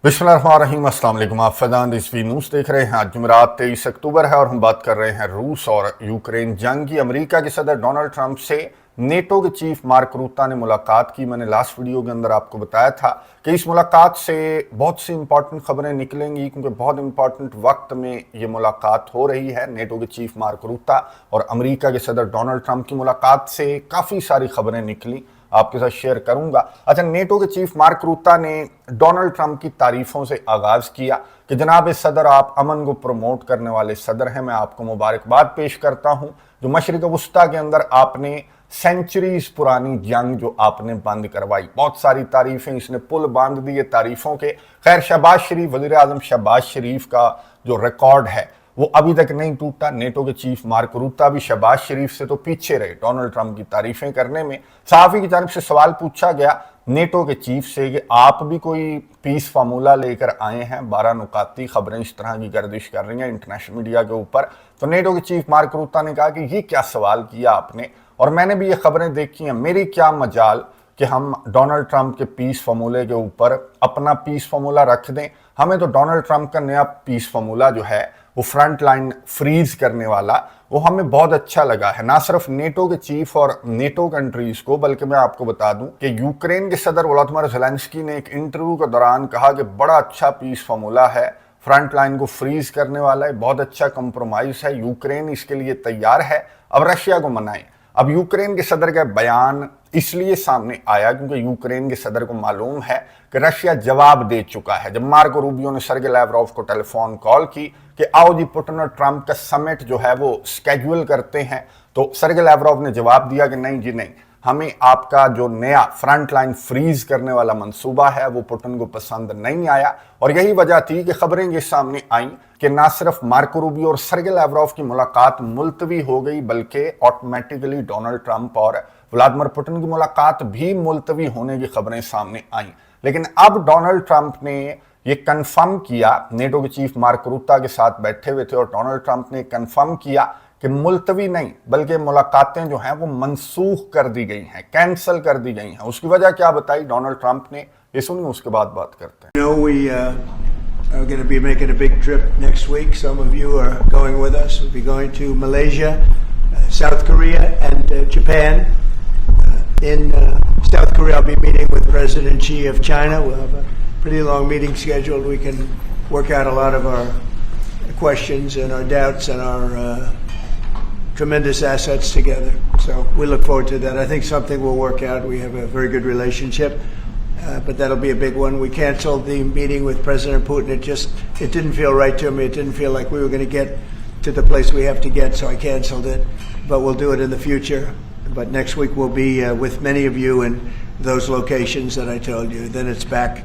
बिस्मिल्लाहिर्रहमानिर्रहीम, अस्सलाम वालेकुम। आप फैज़ान रिजवी न्यूज़ देख रहे हैं। आज जुमेरात 23 अक्टूबर है और हम बात कर रहे हैं रूस और यूक्रेन जंग की। अमेरिका के सदर डोनाल्ड ट्रंप से नेटो के चीफ मार्क रूता ने मुलाकात की। मैंने लास्ट वीडियो के अंदर आपको बताया था कि इस मुलाकात से बहुत सी इंपॉर्टेंट खबरें निकलेंगी, क्योंकि बहुत इंपॉर्टेंट वक्त में ये मुलाकात हो रही है। नेटो के चीफ मार्क रूता और अमेरिका के सदर डोनाल्ड ट्रंप की मुलाकात से काफ़ी सारी खबरें निकली, आपके साथ शेयर करूंगा। अच्छा, नेटो के चीफ मार्क रूता ने डोनाल्ड ट्रंप की तारीफों से आगाज किया कि जनाब सदर, आप अमन को प्रमोट करने वाले सदर हैं। मैं आपको मुबारकबाद पेश करता हूं। जो मशरिक वस्ता के अंदर आपने सेंचुरीज पुरानी जंग जो आपने बंद करवाई, बहुत सारी तारीफें, इसने पुल बांध दिए तारीफों के। खैर, शहबाज शरीफ, वज़ीर आज़म शहबाज शरीफ का जो रिकॉर्ड है वो अभी तक नहीं टूटा। नेटो के चीफ मार्क रूता भी शहबाज शरीफ से तो पीछे रहे डोनाल्ड ट्रंप की तारीफें करने में। सहाफ़ी की जानिब से सवाल पूछा गया नेटो के चीफ से कि आप भी कोई पीस फार्मूला लेकर आए हैं। 12 नुकाती खबरें इस तरह की गर्दिश कर रही हैं इंटरनेशनल मीडिया के ऊपर। तो नेटो के चीफ मार्क रूता ने कहा कि ये क्या सवाल किया आपने, और मैंने भी ये खबरें देखी हैं। मेरी क्या मजाल कि हम डोनाल्ड ट्रंप के पीस फार्मूले के ऊपर अपना पीस फार्मूला रख दें। हमें तो डोनाल्ड ट्रंप का नया पीस फार्मूला जो है वो फ्रंट लाइन फ्रीज करने वाला, वो हमें बहुत अच्छा लगा है। ना सिर्फ नेटो के चीफ और नेटो कंट्रीज को, बल्कि मैं आपको बता दूं कि यूक्रेन के सदर वोलोदिमीर ज़ेलेंस्की ने एक इंटरव्यू के दौरान कहा कि बड़ा अच्छा पीस फार्मूला है, फ्रंट लाइन को फ्रीज करने वाला है, बहुत अच्छा कंप्रोमाइज है, यूक्रेन इसके लिए तैयार है, अब रशिया को मनाएं। अब यूक्रेन के सदर का बयान इसलिए सामने आया क्योंकि यूक्रेन के सदर को मालूम है कि रशिया जवाब दे चुका है। जब मार्को रूबियो ने सर्गे लैवरोव को टेलीफोन कॉल की कि आओ जी पुतिन और ट्रंप का समिट जो है वो स्केड्यूल करते हैं, तो सर्गे लैवरोव ने जवाब दिया कि नहीं जी नहीं, हमें आपका जो नया फ्रंट लाइन फ्रीज करने वाला मंसूबा है वो पुतिन को पसंद नहीं आया। और यही वजह थी कि खबरें ये सामने आई कि ना सिर्फ मार्को रूबियो और सर्गे लैवरोव की मुलाकात मुलतवी हो गई, बल्कि ऑटोमेटिकली डोनाल्ड ट्रंप और व्लादिमीर पुतिन की मुलाकात भी मुलतवी होने की खबरें सामने आई। लेकिन अब डोनाल्ड ट्रंप ने ये कंफर्म किया, नेटो के चीफ मार्क रूता के साथ बैठे हुए थे और डोनाल्ड ट्रंप ने कंफर्म किया कि मुलतवी नहीं बल्कि मुलाकातें जो हैं वो मनसूख कर दी गई हैं, कैंसिल कर दी गई हैं। उसकी वजह क्या बताई डोनाल्ड ट्रंप ने, ये सुनिए, उसके बाद बात करते हैं। We are going to be making a big trip next week. Some of you are going with us. We'll be going to Malaysia, South Korea, and Japan. In South Korea, I'll be meeting with President Xi of China. We'll have a pretty long meeting scheduled. We can work out a lot of our questions and our doubts and our tremendous assets together. So we look forward to that. I think something will work out. We have a very good relationship. But that'll be a big one. We canceled the meeting with President Putin. It didn't feel right to me. It didn't feel like we were going to get to the place we have to get, so I canceled it. But we'll do it in the future. But next week we'll be with many of you in those locations that I told you. Then it's back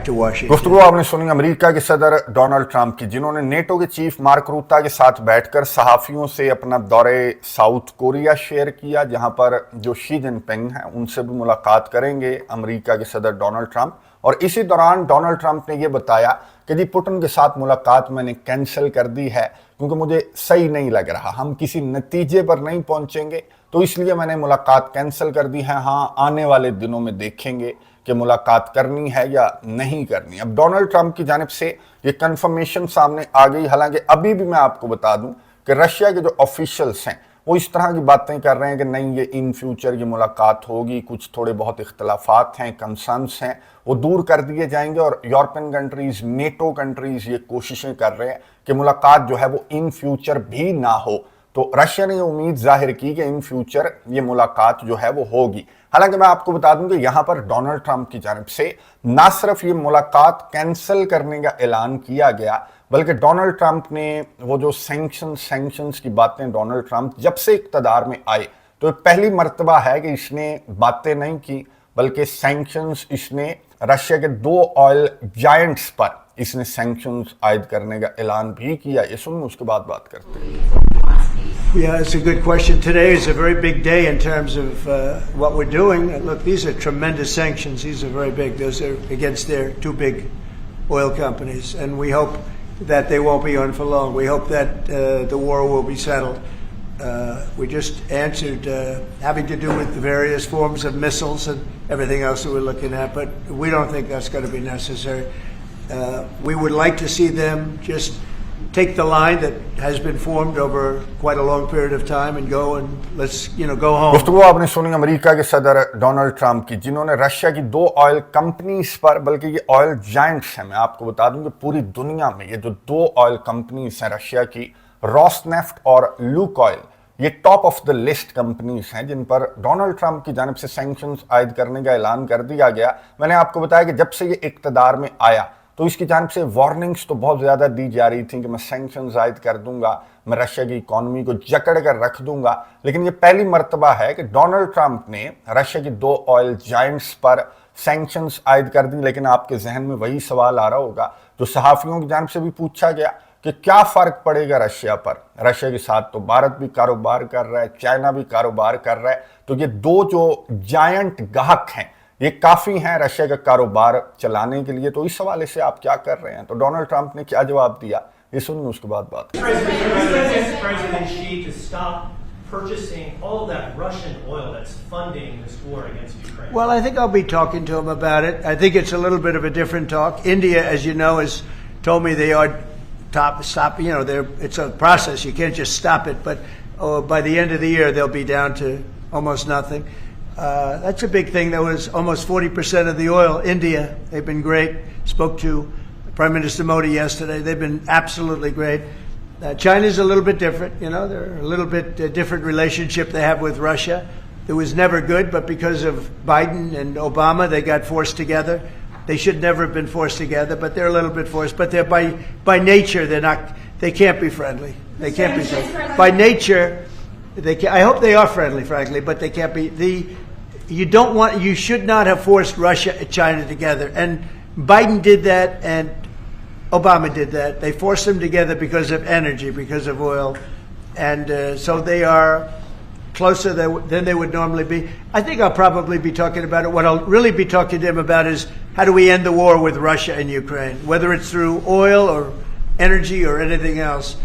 to Washington. गुफ्तगू आपने सुनी America के सदर Donald Trump की, जिन्होंने NATO के chief mark रूता के साथ बैठकर सहाफियों से अपना दौरे साउथ कोरिया शेयर किया, जहां पर जो शी जिनपिंग हैं उनसे भी मुलाकात करेंगे अमेरिका के सदर डोनाल्ड ट्रंप। और इसी दौरान डोनाल्ड ट्रंप ने यह बताया कि जी पुतिन के साथ मुलाकात मैंने कैंसिल कर दी है क्योंकि मुझे सही नहीं लग रहा, हम किसी नतीजे पर नहीं पहुंचेंगे, तो इसलिए मैंने मुलाकात कैंसिल कर दी है। हाँ, आने वाले दिनों में देखेंगे कि मुलाकात करनी है या नहीं करनी। अब डोनाल्ड ट्रंप की जानिब से ये कंफर्मेशन सामने आ गई। हालांकि अभी भी मैं आपको बता दूं कि रशिया के जो ऑफिशियल्स हैं वो इस तरह की बातें कर रहे हैं कि नहीं, ये इन फ्यूचर की मुलाकात होगी, कुछ थोड़े बहुत इख्तलाफात हैं, कंसर्न्स हैं, वो दूर कर दिए जाएंगे। और यूरोपियन कंट्रीज, नेटो कंट्रीज ये कोशिशें कर रहे हैं कि मुलाकात जो है वो इन फ्यूचर भी ना हो। तो रशिया ने उम्मीद जाहिर की कि इन फ्यूचर ये मुलाकात जो है वो होगी। हालांकि मैं आपको बता दूं कि यहां पर डोनाल्ड ट्रंप की जानिब से ना सिर्फ ये मुलाकात कैंसिल करने का ऐलान किया गया, बल्कि डोनाल्ड ट्रंप ने वो जो सैंक्शंस की बातें, डोनाल्ड ट्रंप जब से इक़्तिदार में आए तो पहली मर्तबा है कि इसने बातें नहीं की, बल्कि सैंक्शंस इसने रशिया के 2 ऑयल जायंट्स पर इसने सैंक्शंस आयद करने का ऐलान भी किया। ये सुनिए, उसके बाद बात करते हैं। Yeah, it's a good question. Today is a very big day in terms of what we're doing. Look, these are tremendous sanctions. These are very big. Those are against their 2 big oil companies. And we hope that they won't be on for long. We hope that the war will be settled. We just answered having to do with the various forms of missiles and everything else that we're looking at. But we don't think that's going to be necessary. We would like to see them just take the line that has been formed over quite a long period of time and go and let's go home. गुफ्तगू आपने सुनी America के सदर Donald Trump की, जिन्होंने Russia की 2 oil companies पर, बल्कि ये ऑयल जायंट्स हैं, मैं आपको बता दूं कि पूरी दुनिया में ये जो 2 ऑयल कंपनीज हैं रशिया की, रोसनेफ्ट और लुकोइल, ये top of the list companies हैं जिन पर डोनाल्ड ट्रंप की जानिब से सैंक्शंस आयद करने का ऐलान कर दिया गया। मैंने आपको बताया कि जब से ये इक़्तिदार में आया तो इसकी जानिब से वार्निंग्स तो बहुत ज़्यादा दी जा रही थी कि मैं सैंक्शंस आयद कर दूंगा, मैं रशिया की इकॉनमी को जकड़ कर रख दूंगा, लेकिन ये पहली मर्तबा है कि डोनाल्ड ट्रंप ने रशिया की 2 ऑयल जायंट्स पर सैंक्शंस आयद कर दी। लेकिन आपके जहन में वही सवाल आ रहा होगा जो सहाफ़ियों की जानिब से भी पूछा गया कि क्या फ़र्क पड़ेगा रशिया पर। रशिया के साथ तो भारत भी कारोबार कर रहा है, चाइना भी कारोबार कर रहा है, तो ये 2 जो जायंट गाहक हैं ये काफ़ी हैं रशिया का कारोबार चलाने के लिए। तो इस हवाले से आप क्या कर रहे हैं? तो डोनाल्ड ट्रंप ने क्या जवाब दिया, ये सुनिए, उसके बाद बात President Xi to stop purchasing all that Russian oil that's funding this war against Ukraine. Well, I think I'll be talking to him about it. I think it's a little bit of a different talk. India, as you know, has told me they are stop. It's a process. You can't just stop it. But by the end of the year, they'll be down to almost nothing. That's a big thing. That was almost 40% of the oil. India, they've been great. Spoke to Prime Minister Modi yesterday. They've been absolutely great. China's a little bit different. They're a little bit different relationship they have with Russia. It was never good, but because of Biden and Obama, they got forced together. They should never have been forced together, but they're a little bit forced. But they're by nature, they can't be friendly. They can't be friendly. By nature, I hope they are friendly, frankly, but they can't be. You should not have forced Russia and China together. And Biden did that, and Obama did that. They forced them together because of energy, because of oil. And so they are closer than they would normally be. I think I'll probably be talking about it. What I'll really be talking to him about is how do we end the war with Russia and Ukraine, whether it's through oil or energy or anything else.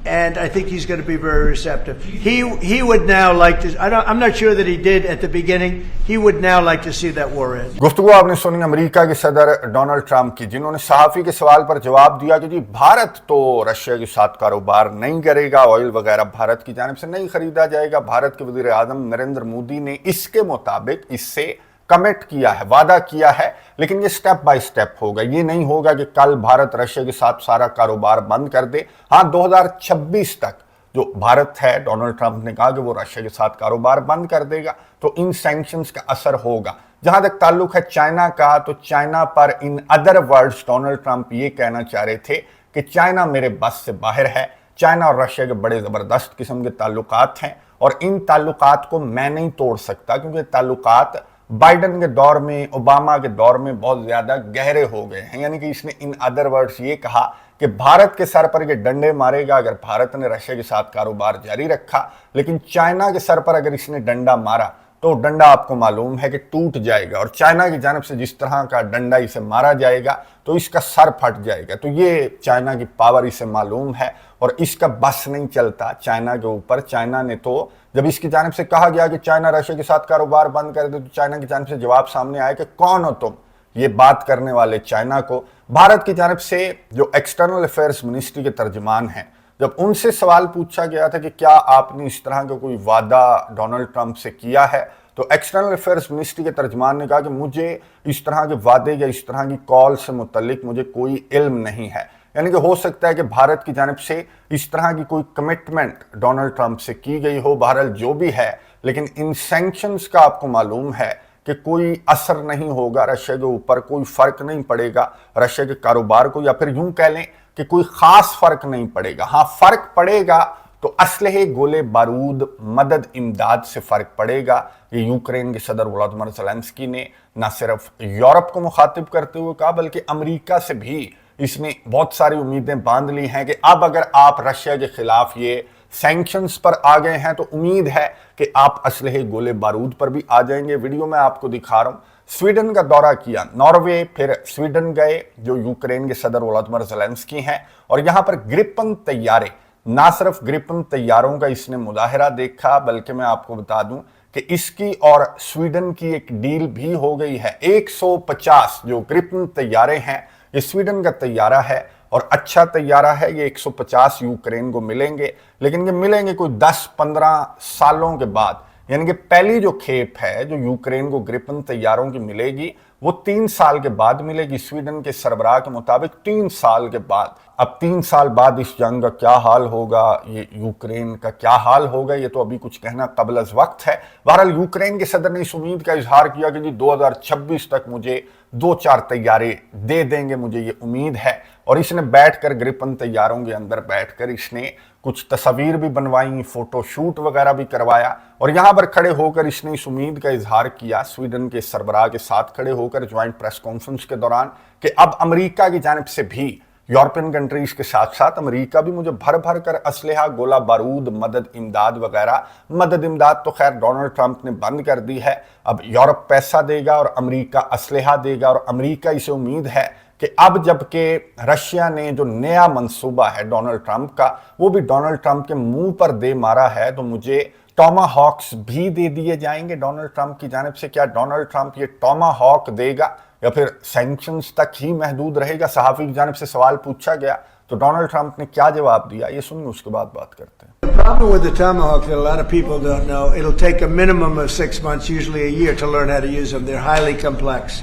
And I think he's going to be very receptive. He would now like to. I'm not sure that he did at the beginning. He would now like to see that war end. गुफ्तगू आपने सुनी America के सदर Donald Trump की, जिन्होंने सहाफ़ी के सवाल पर जवाब दिया कि जी भारत तो रशिया के साथ कारोबार नहीं करेगा, ऑयल वगैरह भारत की जानिब से नहीं खरीदा जाएगा। भारत के वज़ीर आज़म नरेंद्र मोदी ने इसके मुताबिक इससे कमिट किया है, वादा किया है, लेकिन ये स्टेप बाय स्टेप होगा। ये नहीं होगा कि कल भारत रशिया के साथ सारा कारोबार बंद कर दे। हाँ, 2026 तक जो भारत है, डोनाल्ड ट्रंप ने कहा कि वो रशिया के साथ कारोबार बंद कर देगा, तो इन सैंक्शंस का असर होगा। जहां तक ताल्लुक है चाइना का, तो चाइना पर in other words Donald Trump ये कहना चाह रहे थे कि चाइना मेरे बस से बाहर है। चाइना और रशिया के बड़े ज़बरदस्त किस्म के ताल्लुकात हैं और इन ताल्लुकात को मैं नहीं तोड़ सकता, क्योंकि ताल्लुकात बाइडन के दौर में, ओबामा के दौर में बहुत ज्यादा गहरे हो गए हैं। यानी कि इसने इन अदर वर्ड्स ये कहा कि भारत के सर पर ये डंडे मारेगा अगर भारत ने रशिया के साथ कारोबार जारी रखा, लेकिन चाइना के सर पर अगर इसने डंडा मारा तो डंडा आपको मालूम है कि टूट जाएगा, और चाइना की जानिब से जिस तरह का डंडा इसे मारा जाएगा तो इसका सर फट जाएगा। तो ये चाइना की पावर इसे मालूम है और इसका बस नहीं चलता चाइना के ऊपर। चाइना ने तो जब इसकी जानिब से कहा गया कि चाइना रशिया के साथ कारोबार बंद कर दे, तो चाइना की जानिब से जवाब सामने आया कि कौन हो तुम ये बात करने वाले। चाइना को भारत की जानिब से जो एक्सटर्नल अफेयर्स मिनिस्ट्री के तर्जमान हैं, जब उनसे सवाल पूछा गया था कि क्या आपने इस तरह का कोई वादा डोनाल्ड ट्रंप से किया है, तो एक्सटर्नल अफेयर्स मिनिस्ट्री के तर्जमान ने कहा कि मुझे इस तरह के वादे या इस तरह की कॉल से मुतल्लिक मुझे कोई इल्म नहीं है। यानी कि हो सकता है कि भारत की जानिब से इस तरह की कोई कमिटमेंट डोनाल्ड ट्रंप से की गई हो, बहरहाल जो भी है, लेकिन इन सैंक्शंस का आपको मालूम है कि कोई असर नहीं होगा रशिया के ऊपर, कोई फर्क नहीं पड़ेगा रशिया के कारोबार को, या फिर यूं कह लें कि कोई खास फर्क नहीं पड़ेगा। हाँ, फर्क पड़ेगा तो असलहे, गोले बारूद, मदद, इमदाद से फर्क पड़ेगा। ये यूक्रेन के सदर वोलोदिमीर ज़ेलेंस्की ने न सिर्फ यूरोप को मुखातिब करते हुए कहा, बल्कि अमेरिका से भी इसने बहुत सारी उम्मीदें बांध ली हैं कि अब अगर आप रशिया के खिलाफ ये सैंक्शंस पर आ गए हैं तो उम्मीद है कि आप असलहे, गोले बारूद पर भी आ जाएंगे। वीडियो में आपको दिखा रहा हूं, स्वीडन का दौरा किया, नॉर्वे फिर स्वीडन गए जो यूक्रेन के सदर वोलोदिमीर ज़ेलेंस्की हैं, और यहां पर ग्रिपन तैयारे, ना सिर्फ ग्रिपन तैयारों का इसने मुजाहिरा देखा, बल्कि मैं आपको बता दूं कि इसकी और स्वीडन की एक डील भी हो गई है। 150 जो ग्रिपन तैयारे हैं یہ سویڈن کا طیارہ ہے اور اچھا طیارہ ہے. یہ 150 یوکرین کو ملیں گے, لیکن یہ ملیں گے کوئی 10-15 سالوں کے بعد. یعنی کہ پہلی جو کھیپ ہے جو یوکرین کو گرپن طیاروں کی ملے گی وہ 3 سال کے بعد ملے گی. سویڈن کے سربراہ کے مطابق 3 سال کے بعد. اب 3 سال بعد اس جنگ کا کیا حال ہوگا, یہ یوکرین کا کیا حال ہوگا, یہ تو ابھی کچھ کہنا قبل از وقت ہے. بہرحال یوکرین کے صدر نے اس امید کا اظہار کیا کہ 2026 تک مجھے 2-4 طیارے دے دیں گے, مجھے یہ امید ہے. اور اس نے بیٹھ کر گرپن طیاروں کے اندر بیٹھ کر اس نے کچھ تصاویر بھی بنوائیں, فوٹو شوٹ وغیرہ بھی کروایا, اور یہاں پر کھڑے ہو کر اس نے اس امید کا اظہار کیا سویڈن کے سربراہ کے ساتھ کھڑے ہو کر جوائنٹ پریس کانفرنس کے دوران کہ اب امریکہ کی جانب سے بھی, یورپین کنٹریز کے ساتھ ساتھ امریکہ بھی مجھے بھر بھر کر اسلحہ, گولہ بارود, مدد امداد وغیرہ. مدد امداد تو خیر ڈونلڈ ٹرمپ نے بند کر دی ہے. اب یورپ پیسہ دے گا اور امریکہ اسلحہ دے گا, اور امریکہ اسے امید ہے کہ اب جب کہ رشیا نے جو نیا منصوبہ ہے ڈونلڈ ٹرمپ کا وہ بھی ڈونلڈ ٹرمپ کے منہ پر دے مارا ہے, تو مجھے ٹاما ہاکس بھی دے دیے جائیں گے ڈونلڈ ٹرمپ کی جانب سے. کیا ڈونلڈ ٹرمپ یہ ٹاما ہاک دے گا یا پھر سینکشنز تک ہی محدود رہے گا؟ صحافی کی جانب سے سوال پوچھا گیا تو ڈونلڈ ٹرمپ نے کیا جواب دیا, یہ سنیں, اس کے بعد بات کرتے ہیں. The problem with the Tomahawk that a lot of people don't know, it'll take a minimum of 6 months, usually a year, to learn how to use them. They're highly complex.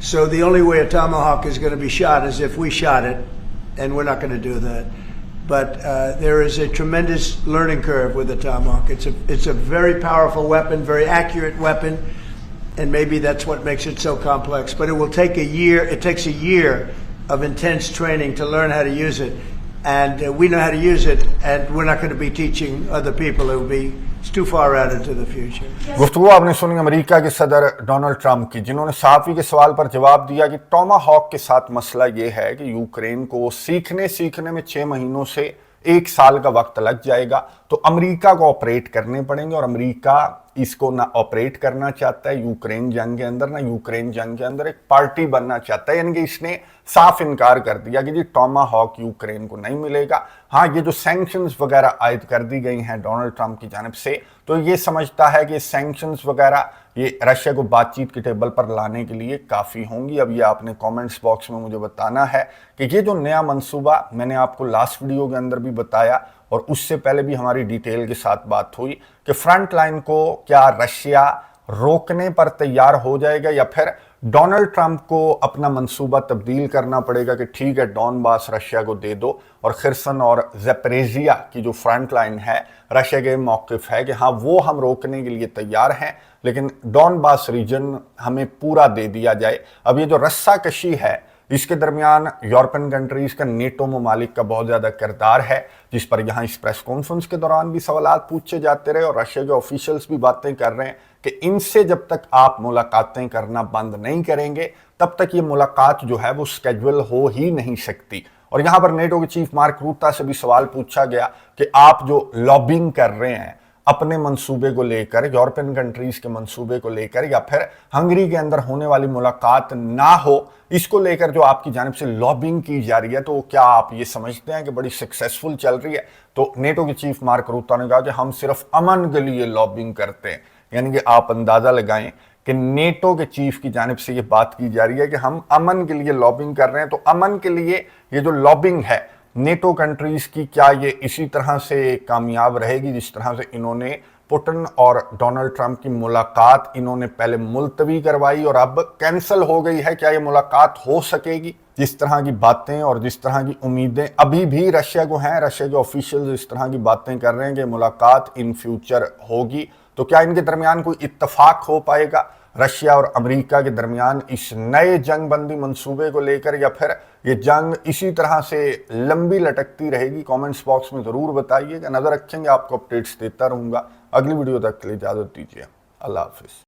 So the only way a Tomahawk is going to be shot is if we shot it, and we're not going to do that. But there is a tremendous learning curve with the Tomahawk. It's a very powerful weapon, very accurate weapon, and maybe that's what makes it so complex. But it will take a year. It takes a year of intense training to learn how to use it. And we know how to use it, and we're not going to be teaching other people. It will be it's too far out into the future. گفتگو آپ نے سنی امریکہ کے صدر Donald Trump کی, جنہوں نے صحافی کے سوال پر جواب دیا کہ ٹاما ہاک کے ساتھ مسئلہ یہ ہے کہ یوکرین کو سیکھنے میں 6 مہینوں سے 1 سال کا وقت لگ جائے گا, تو امریکہ کو آپریٹ کرنے پڑیں گے, اور امریکہ اس کو نہ آپریٹ کرنا چاہتا ہے یوکرین جنگ کے اندر, نہ یوکرین جنگ کے اندر ایک پارٹی بننا چاہتا ہے. یعنی کہ اس نے صاف انکار کر دیا کہ ٹاما ہاک یوکرین کو نہیں ملے گا. ہاں, یہ جو سینکشنز وغیرہ عائد کر دی گئی ہیں ڈونلڈ ٹرمپ کی جانب سے, تو یہ سمجھتا ہے کہ سینکشنز وغیرہ یہ رشیا کو بات چیت کے ٹیبل پر لانے کے لیے کافی ہوں گی. اب یہ آپ نے کامنٹس باکس میں مجھے بتانا ہے کہ یہ جو نیا منصوبہ میں نے آپ کو لاسٹ ویڈیو کے اندر بھی بتایا, اور اس سے پہلے بھی ہماری ڈیٹیل کے ساتھ بات ہوئی کہ فرنٹ لائن کو کیا رشیا روکنے پر تیار ہو جائے گا, یا پھر ڈونلڈ ٹرمپ کو اپنا منصوبہ تبدیل کرنا پڑے گا کہ ٹھیک ہے ڈون باس رشیا کو دے دو, اور خرسن اور زیپریزیا کی جو فرنٹ لائن ہے رشیا کے موقف ہے کہ ہاں وہ ہم روکنے کے لیے تیار ہیں, لیکن ڈون باس ریجن ہمیں پورا دے دیا جائے. اب یہ جو رسہ کشی ہے اس کے درمیان یورپین کنٹریز کا, نیٹو ممالک کا بہت زیادہ کردار ہے, جس پر یہاں اس پریس کانفرنس کے دوران بھی سوالات پوچھے جاتے رہے, اور رشیا کے آفیشلز بھی باتیں کر رہے ہیں کہ ان سے جب تک آپ ملاقاتیں کرنا بند نہیں کریں گے تب تک یہ ملاقات جو ہے وہ سکیجول ہو ہی نہیں سکتی. اور یہاں پر نیٹو کے چیف مارک روتا سے بھی سوال پوچھا گیا کہ آپ جو لابنگ کر رہے ہیں اپنے منصوبے کو لے کر, یورپین کنٹریز کے منصوبے کو لے کر, یا پھر ہنگری کے اندر ہونے والی ملاقات نہ ہو, اس کو لے کر جو آپ کی جانب سے لابنگ کی جا رہی ہے, تو کیا آپ یہ سمجھتے ہیں کہ بڑی سکسیسفل چل رہی ہے؟ تو نیٹو کے چیف مارک روتا نے کہا کہ ہم صرف امن کے لیے لابنگ کرتے ہیں. یعنی کہ آپ اندازہ لگائیں کہ نیٹو کے چیف کی جانب سے یہ بات کی جا رہی ہے کہ ہم امن کے لیے لابنگ کر رہے ہیں. تو امن کے لیے یہ جو لابنگ ہے نیٹو کنٹریز کی, کیا یہ اسی طرح سے کامیاب رہے گی جس طرح سے انہوں نے پوٹن اور ڈونلڈ ٹرمپ کی ملاقات انہوں نے پہلے ملتوی کروائی اور اب کینسل ہو گئی ہے؟ کیا یہ ملاقات ہو سکے گی؟ جس طرح کی باتیں اور جس طرح کی امیدیں ابھی بھی رشیا کو ہیں, رشیا کے آفیشلز اس طرح کی باتیں کر رہے ہیں کہ ملاقات ان فیوچر ہوگی, تو کیا ان کے درمیان کوئی اتفاق ہو پائے گا رشیا اور امریکہ کے درمیان اس نئے جنگ بندی منصوبے کو لے کر, یا پھر یہ جنگ اسی طرح سے لمبی لٹکتی رہے گی؟ کامنٹس باکس میں ضرور بتائیے گا. نظر رکھیں گے, آپ کو اپڈیٹس دیتا رہوں گا. اگلی ویڈیو تک کے لیے اجازت دیجیے. اللہ حافظ.